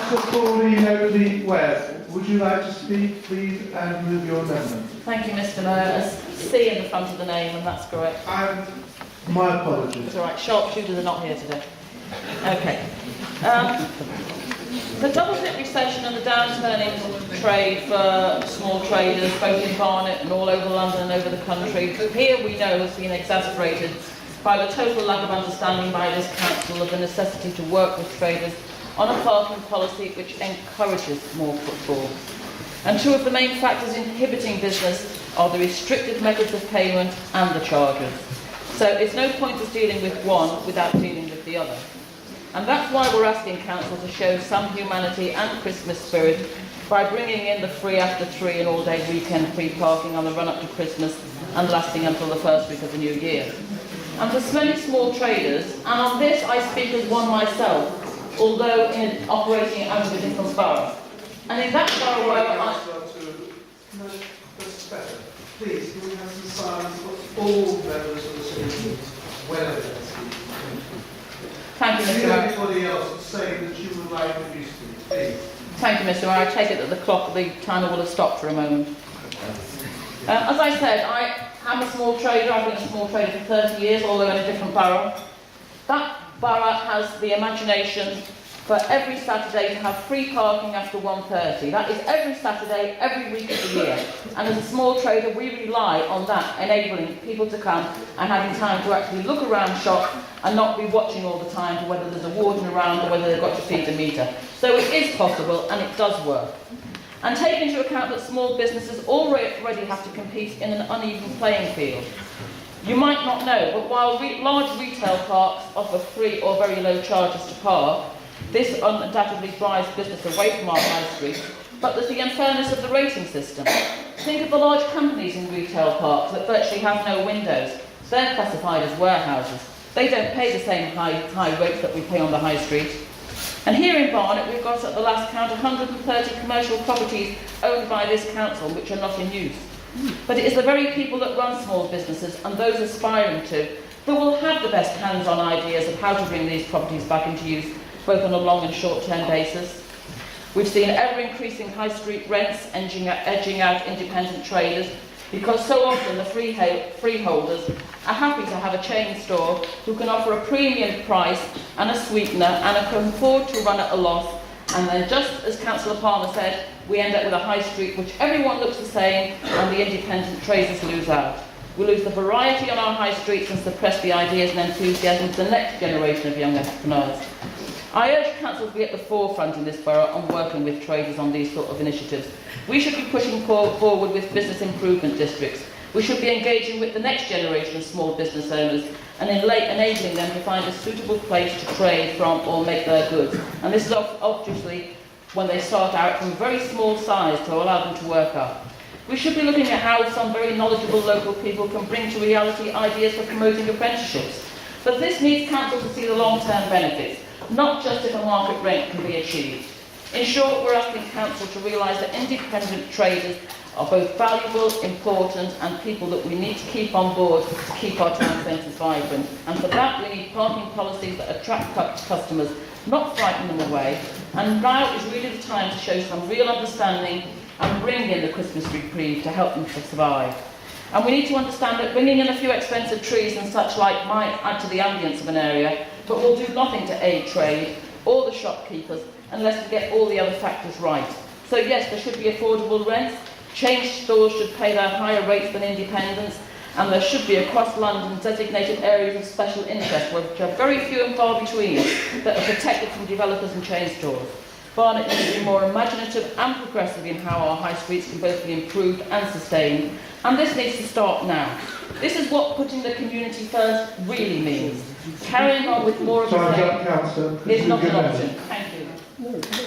Councillor Pauline Coakley-Webb, would you like to speak, please, and move your amendment? Thank you, Mr. Mayor. There's C in the front of the name, and that's correct. My apologies. It's all right. Sharpshooters are not here today. Okay. The double-dip recession and the downturn in trade for small traders, both in Barnet and all over London and over the country, here we know has been exacerbated by the total lack of understanding by this council of the necessity to work with traders on a parking policy which encourages more footfall. And two of the main factors inhibiting business are the restricted methods of payment and the charges. So it's no point us dealing with one without dealing with the other. And that's why we're asking council to show some humanity and Christmas spirit by bringing in the free after 3 and all-day weekend free parking on the run-up to Christmas and lasting until the first week of the new year. And for many small traders, and on this I speak as one myself, although operating out of a different borough. And in that borough where Please, can we have some silence for all members of the city whenever they speak? Thank you, Mr. Mayor. Anybody else say that you would like to speak, please? Thank you, Mr. Mayor. I take it that the timer will have stopped for a moment. As I said, I am a small trader. I've been a small trader for 30 years, although in a different borough. That borough has the imagination for every Saturday to have free parking after 1:30. That is every Saturday, every week of the year. And as a small trader, we rely on that, enabling people to come and having time to actually look around shop and not be watching all the time for whether there's a warden around or whether they've got to feed the meter. So it is possible and it does work. And take into account that small businesses already have to compete in an uneven playing field. You might not know, but while large retail parks offer free or very low charges to park, this undoubtedly drives business away from our high street, but there's the unfairness of the rating system. Think of the large companies in retail parks that virtually have no windows. They're classified as warehouses. They don't pay the same high rates that we pay on the high street. And here in Barnet, we've got at the last count 130 commercial properties owned by this council which are not in use. But it is the very people that run small businesses and those aspiring to that will have the best hands-on ideas of how to bring these properties back into use, both on a long and short-term basis. We've seen ever-increasing high street rents edging out independent traders because so often the freeholders are happy to have a chain store who can offer a premium price and a sweetener and can afford to run at a loss. And then, just as Councillor Palmer said, we end up with a high street which everyone looks the same and the independent traders lose out. We lose the variety on our high streets and suppress the ideas and enthusiasm of the next generation of young entrepreneurs. I urge council to be at the forefront in this borough on working with traders on these sort of initiatives. We should be pushing forward with business improvement districts. We should be engaging with the next generation of small business owners and enabling them to find a suitable place to trade from or make their goods. And this is obviously when they start out from a very small size to allow them to work up. We should be looking at how some very knowledgeable local people can bring to reality ideas for promoting apprenticeships. But this needs council to see the long-term benefits, not just if a market rate can be achieved. In short, we're asking council to realise that independent traders are both valuable, important and people that we need to keep on board to keep our town centres vibrant. And for that we need parking policies that attract customers, not frighten them away. And now is really the time to show some real understanding and bring in the Christmas reprieve to help them to survive. And we need to understand that bringing in a few expensive trees and such like might add to the ambience of an area, but will do nothing to aid trade or the shopkeepers unless we get all the other factors right. So yes, there should be affordable rents, changed stores should pay their higher rates than independents, and there should be across London designated areas of special interest, which are very few and far between, that are protected from developers and chain stores. Barnet needs to be more imaginative and progressive in how our high streets can both be improved and sustained, and this needs to start now. This is what putting the community first really means. Carrying on with more of the same is not an option. Thank you.